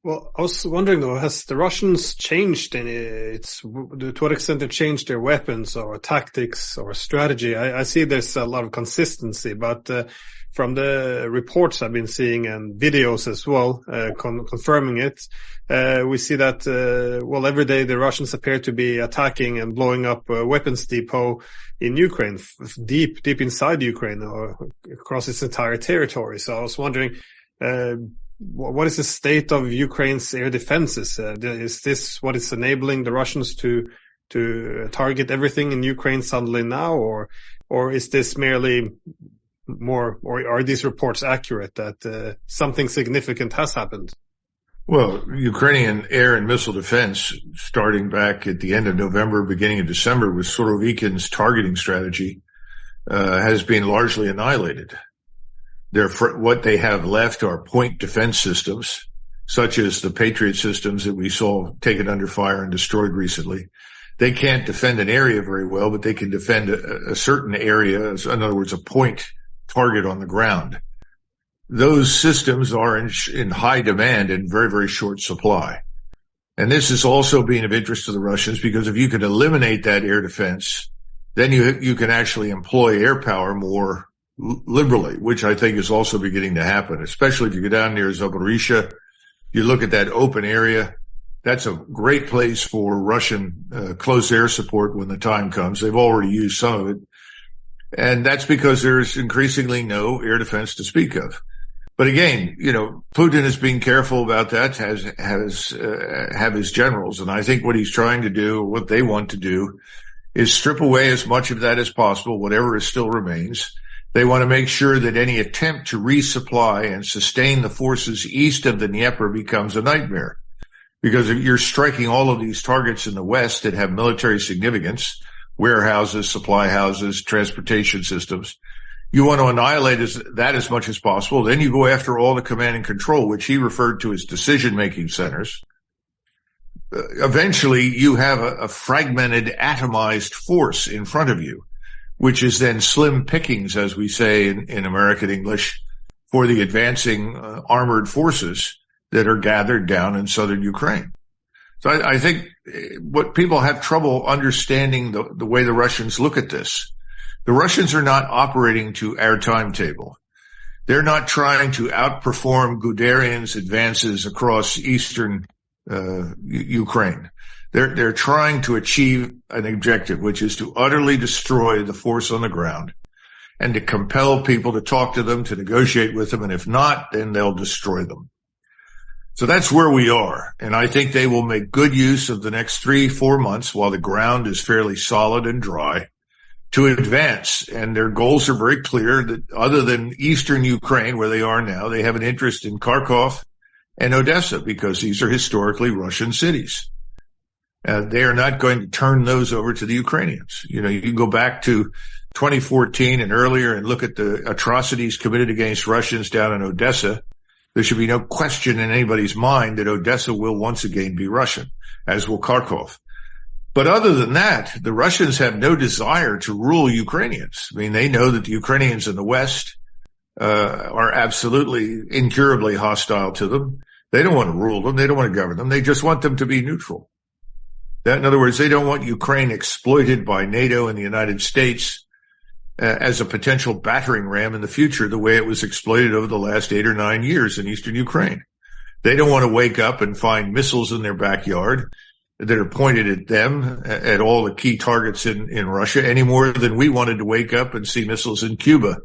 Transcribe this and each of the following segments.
Well, I was wondering though, has the Russians changed to what extent they changed their weapons or tactics or strategy? I see there's a lot of consistency, but from the reports I've been seeing and videos as well, confirming it, we see that, every day the Russians appear to be attacking and blowing up a weapons depot in Ukraine, deep inside Ukraine or across its entire territory. So I was wondering, what is the state of Ukraine's air defenses? Is this what is enabling the Russians to target everything in Ukraine suddenly now, or is this merely more, or are these reports accurate that something significant has happened? Well, Ukrainian air and missile defense, starting back at the end of November, beginning of December, with Surovikin's targeting strategy, has been largely annihilated. What they have left are point defense systems, such as the Patriot systems that we saw taken under fire and destroyed recently. They can't defend an area very well, but they can defend a certain area, in other words, a point target on the ground. Those systems are in high demand and very, very short supply. And this is also being of interest to the Russians, because if you can eliminate that air defense, then you can actually employ air power more liberally, which I think is also beginning to happen, especially if you go down near Zaporizhzhia. You look at that open area. That's a great place for Russian close air support when the time comes. They've already used some of it. And that's because there's increasingly no air defense to speak of. But again, Putin is being careful about that, have his generals. And I think what he's trying to do, what they want to do, is strip away as much of that as possible, whatever still remains. They want to make sure that any attempt to resupply and sustain the forces east of the Dnieper becomes a nightmare. Because if you're striking all of these targets in the west that have military significance, warehouses, supply houses, transportation systems, you want to annihilate that as much as possible. Then you go after all the command and control, which he referred to as decision-making centers. Eventually, you have a fragmented, atomized force in front of you, which is then slim pickings, as we say in American English, for the advancing armored forces that are gathered down in southern Ukraine. So I think what people have trouble understanding the way the Russians look at this. The Russians are not operating to our timetable. They're not trying to outperform Guderian's advances across eastern Ukraine. They're trying to achieve an objective, which is to utterly destroy the force on the ground and to compel people to talk to them, to negotiate with them. And if not, then they'll destroy them. So that's where we are. And I think they will make good use of the next 3-4 months while the ground is fairly solid and dry to advance. And their goals are very clear that other than eastern Ukraine, where they are now, they have an interest in Kharkov and Odessa because these are historically Russian cities. They are not going to turn those over to the Ukrainians. You can go back to 2014 and earlier and look at the atrocities committed against Russians down in Odessa. There should be no question in anybody's mind that Odessa will once again be Russian, as will Kharkov. But other than that, the Russians have no desire to rule Ukrainians. I mean, they know that the Ukrainians in the West are absolutely incurably hostile to them. They don't want to rule them. They don't want to govern them. They just want them to be neutral. In other words, they don't want Ukraine exploited by NATO and the United States as a potential battering ram in the future, the way it was exploited over the last 8 or 9 years in eastern Ukraine. They don't want to wake up and find missiles in their backyard that are pointed at them, at all the key targets in Russia, any more than we wanted to wake up and see missiles in Cuba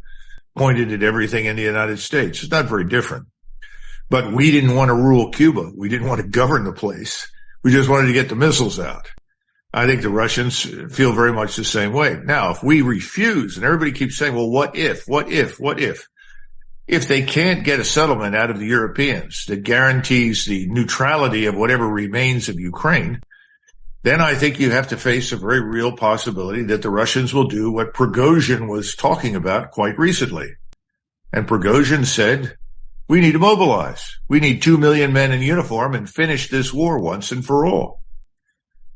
pointed at everything in the United States. It's not very different. But we didn't want to rule Cuba. We didn't want to govern the place. We just wanted to get the missiles out. I think the Russians feel very much the same way. Now, if we refuse, and everybody keeps saying, well, what if? If they can't get a settlement out of the Europeans that guarantees the neutrality of whatever remains of Ukraine, then I think you have to face a very real possibility that the Russians will do what Prigozhin was talking about quite recently. And Prigozhin said, we need to mobilize. We need 2 million men in uniform and finish this war once and for all.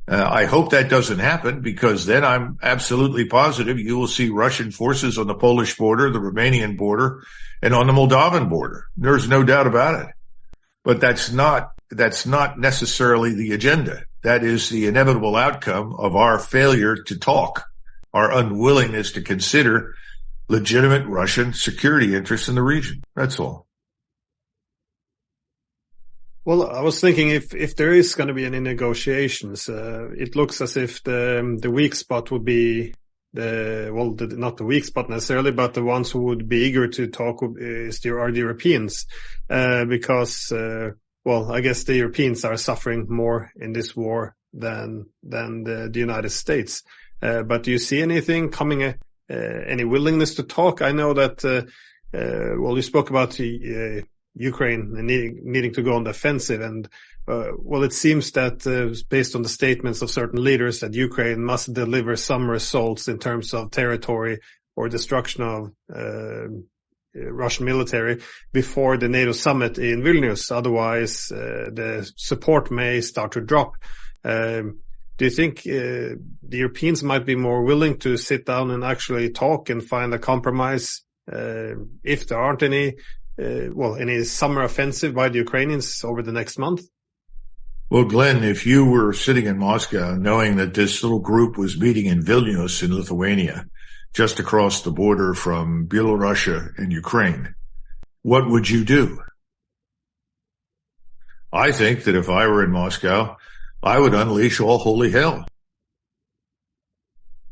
I hope that doesn't happen, because then I'm absolutely positive you will see Russian forces on the Polish border, the Romanian border, and on the Moldovan border. There's no doubt about it. But that's not that's not necessarily the agenda. That is the inevitable outcome of our failure to talk, our unwillingness to consider legitimate Russian security interests in the region. That's all. Well, I was thinking if there is going to be any negotiations, it looks as if the weak spot would be not the weak spot necessarily, but the ones who would be eager to talk are the Europeans, because I guess the Europeans are suffering more in this war than the United States. But do you see anything coming? Any willingness to talk? I know that you spoke about Ukraine needing to go on the offensive, and it seems that based on the statements of certain leaders that Ukraine must deliver some results in terms of territory or destruction of Russian military before the NATO summit in Vilnius. Otherwise, the support may start to drop. Do you think the Europeans might be more willing to sit down and actually talk and find a compromise if there aren't any summer offensive by the Ukrainians over the next month? Well, Glenn, if you were sitting in Moscow knowing that this little group was meeting in Vilnius in Lithuania, just across the border from Belarus and Ukraine, what would you do? I think that if I were in Moscow, I would unleash all holy hell.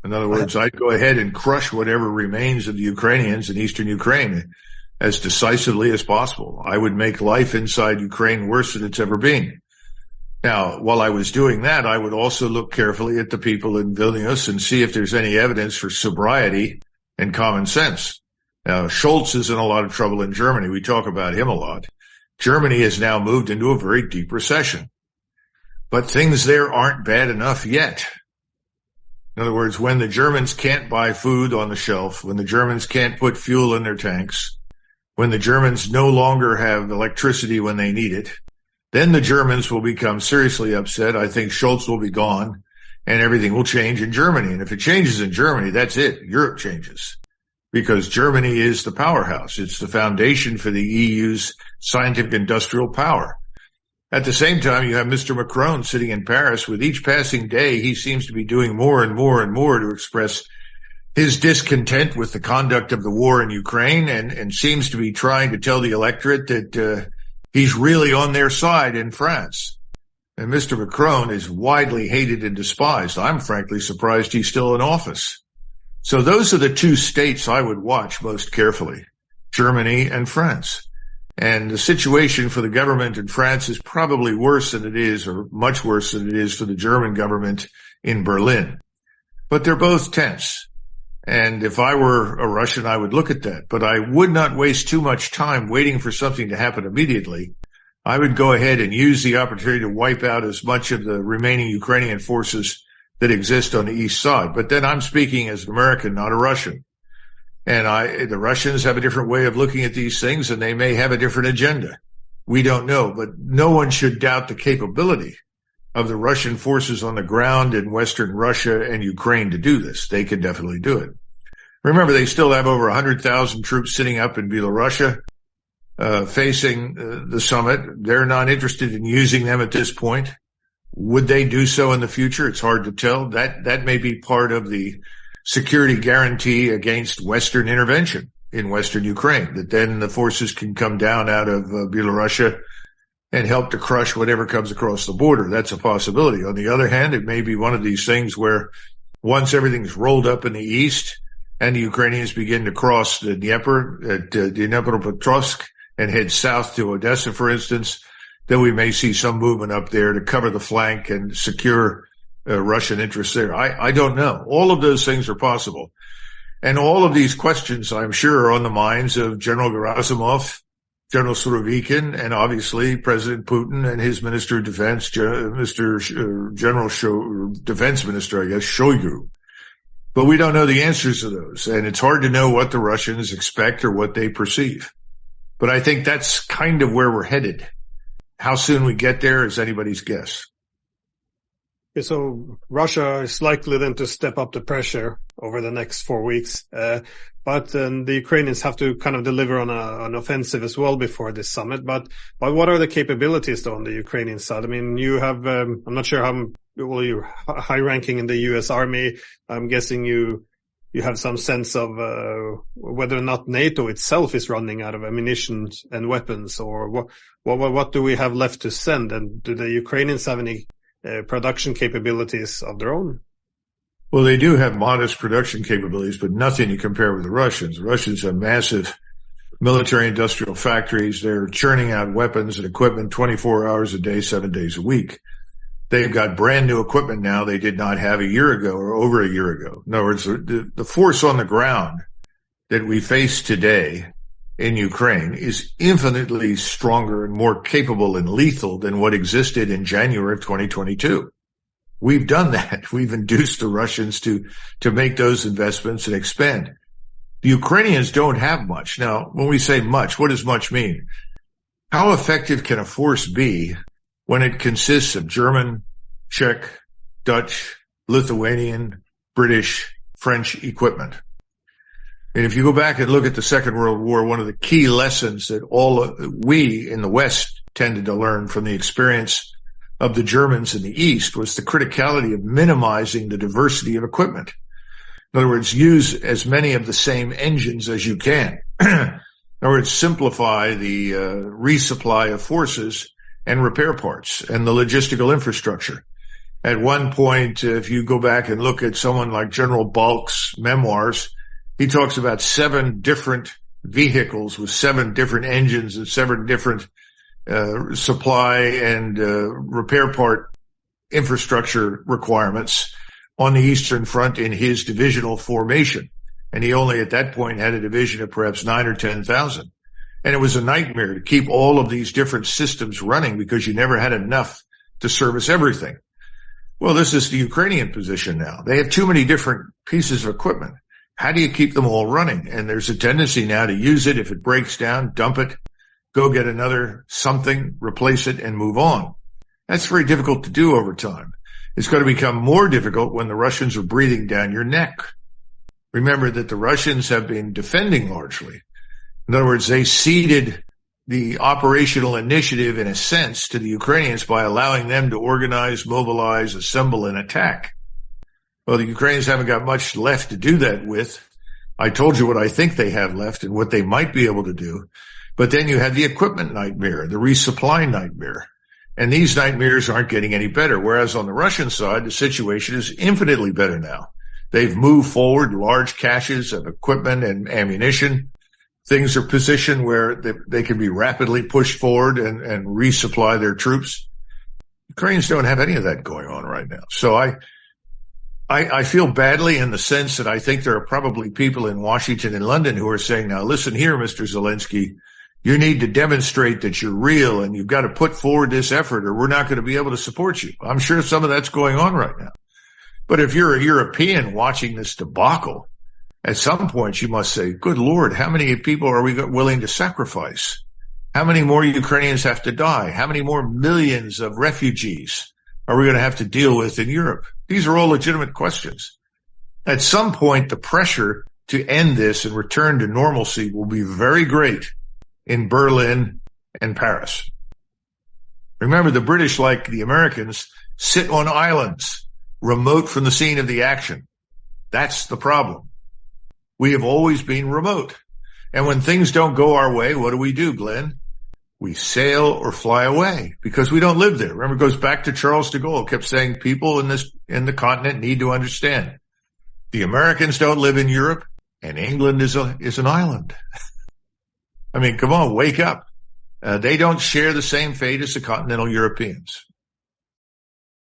In other words, I'd go ahead and crush whatever remains of the Ukrainians in eastern Ukraine as decisively as possible. I would make life inside Ukraine worse than it's ever been. Now, while I was doing that, I would also look carefully at the people in Vilnius and see if there's any evidence for sobriety and common sense. Now, Scholz is in a lot of trouble in Germany. We talk about him a lot. Germany has now moved into a very deep recession. But things there aren't bad enough yet. In other words, when the Germans can't buy food on the shelf, when the Germans can't put fuel in their tanks, when the Germans no longer have electricity when they need it, then the Germans will become seriously upset. I think Scholz will be gone and everything will change in Germany. And if it changes in Germany, that's it. Europe changes because Germany is the powerhouse. It's the foundation for the EU's scientific industrial power. At the same time, you have Mr. Macron sitting in Paris. With each passing day, he seems to be doing more and more and more to express his discontent with the conduct of the war in Ukraine and seems to be trying to tell the electorate that he's really on their side in France. And Mr. Macron is widely hated and despised. I'm frankly surprised he's still in office. So those are the two states I would watch most carefully, Germany and France. And the situation for the government in France is probably worse than it is, or much worse than it is for the German government in Berlin. But they're both tense. And if I were a Russian, I would look at that. But I would not waste too much time waiting for something to happen immediately. I would go ahead and use the opportunity to wipe out as much of the remaining Ukrainian forces that exist on the east side. But then I'm speaking as an American, not a Russian. And the Russians have a different way of looking at these things, and they may have a different agenda. We don't know, but no one should doubt the capability of the Russian forces on the ground in Western Russia and Ukraine to do this. They can definitely do it. Remember, they still have over 100,000 troops sitting up in Belarus, facing the summit. They're not interested in using them at this point. Would they do so in the future? It's hard to tell. That may be part of the security guarantee against Western intervention in Western Ukraine, that then the forces can come down out of Belarus and help to crush whatever comes across the border. That's a possibility. On the other hand, it may be one of these things where once everything's rolled up in the east and the Ukrainians begin to cross the Dnieper at Dnipropetrovsk and head south to Odessa, for instance, then we may see some movement up there to cover the flank and secure Russian interests there. I don't know. All of those things are possible. And all of these questions, I'm sure, are on the minds of General Gerasimov, General Surovikin, and obviously President Putin and his Minister of Defense, General Defense Minister, I guess, Shoigu. But we don't know the answers to those. And it's hard to know what the Russians expect or what they perceive. But I think that's kind of where we're headed. How soon we get there is anybody's guess. So Russia is likely then to step up the pressure over the next 4 weeks. But the Ukrainians have to kind of deliver on an offensive as well before this summit. But what are the capabilities though on the Ukrainian side? I mean, you have, I'm not sure how, well, you're high ranking in the U.S. Army. I'm guessing you have some sense of whether or not NATO itself is running out of ammunition and weapons, or what do we have left to send? And do the Ukrainians have any production capabilities of their own? Well, they do have modest production capabilities, but nothing to compare with the Russians. The Russians have massive military industrial factories. They're churning out weapons and equipment 24 hours a day, 7 days a week. They've got brand new equipment now they did not have a year ago or over a year ago. In other words, the force on the ground that we face today in Ukraine is infinitely stronger and more capable and lethal than what existed in January of 2022. We've done that. We've induced the Russians to make those investments and expand. The Ukrainians don't have much. Now, when we say much, what does much mean? How effective can a force be when it consists of German, Czech, Dutch, Lithuanian, British, French equipment? And if you go back and look at the Second World War, one of the key lessons that we in the West tended to learn from the experience of the Germans in the East was the criticality of minimizing the diversity of equipment. In other words, use as many of the same engines as you can. In other words, simplify the resupply of forces and repair parts and the logistical infrastructure. At one point, if you go back and look at someone like General Balk's memoirs, he talks about 7 different vehicles with 7 different engines and 7 different supply and repair part infrastructure requirements on the Eastern Front in his divisional formation. And he only at that point had a division of perhaps 9 or 10,000. And it was a nightmare to keep all of these different systems running because you never had enough to service everything. Well, this is the Ukrainian position now. They have too many different pieces of equipment. How do you keep them all running? And there's a tendency now to use it. If it breaks down, dump it, go get another something, replace it, and move on. That's very difficult to do over time. It's going to become more difficult when the Russians are breathing down your neck. Remember that the Russians have been defending largely. In other words, they ceded the operational initiative, in a sense, to the Ukrainians by allowing them to organize, mobilize, assemble, and attack. Well, the Ukrainians haven't got much left to do that with. I told you what I think they have left and what they might be able to do. But then you have the equipment nightmare, the resupply nightmare. And these nightmares aren't getting any better. Whereas on the Russian side, the situation is infinitely better now. They've moved forward large caches of equipment and ammunition. Things are positioned where they can be rapidly pushed forward and resupply their troops. Ukrainians don't have any of that going on right now. So I feel badly in the sense that I think there are probably people in Washington and London who are saying, now listen here, Mr. Zelensky, you need to demonstrate that you're real and you've got to put forward this effort or we're not going to be able to support you. I'm sure some of that's going on right now. But if you're a European watching this debacle, at some point you must say, good Lord, how many people are we willing to sacrifice? How many more Ukrainians have to die? How many more millions of refugees are we going to have to deal with in Europe? These are all legitimate questions. At some point, the pressure to end this and return to normalcy will be very great in Berlin and Paris. Remember, the British, like the Americans, sit on islands, remote from the scene of the action. That's the problem. We have always been remote. And when things don't go our way, what do, Glenn? We sail or fly away because we don't live there. Remember, it goes back to Charles de Gaulle, kept saying people in the continent need to understand. The Americans don't live in Europe and England is an island. I mean, come on, wake up. They don't share the same fate as the continental Europeans.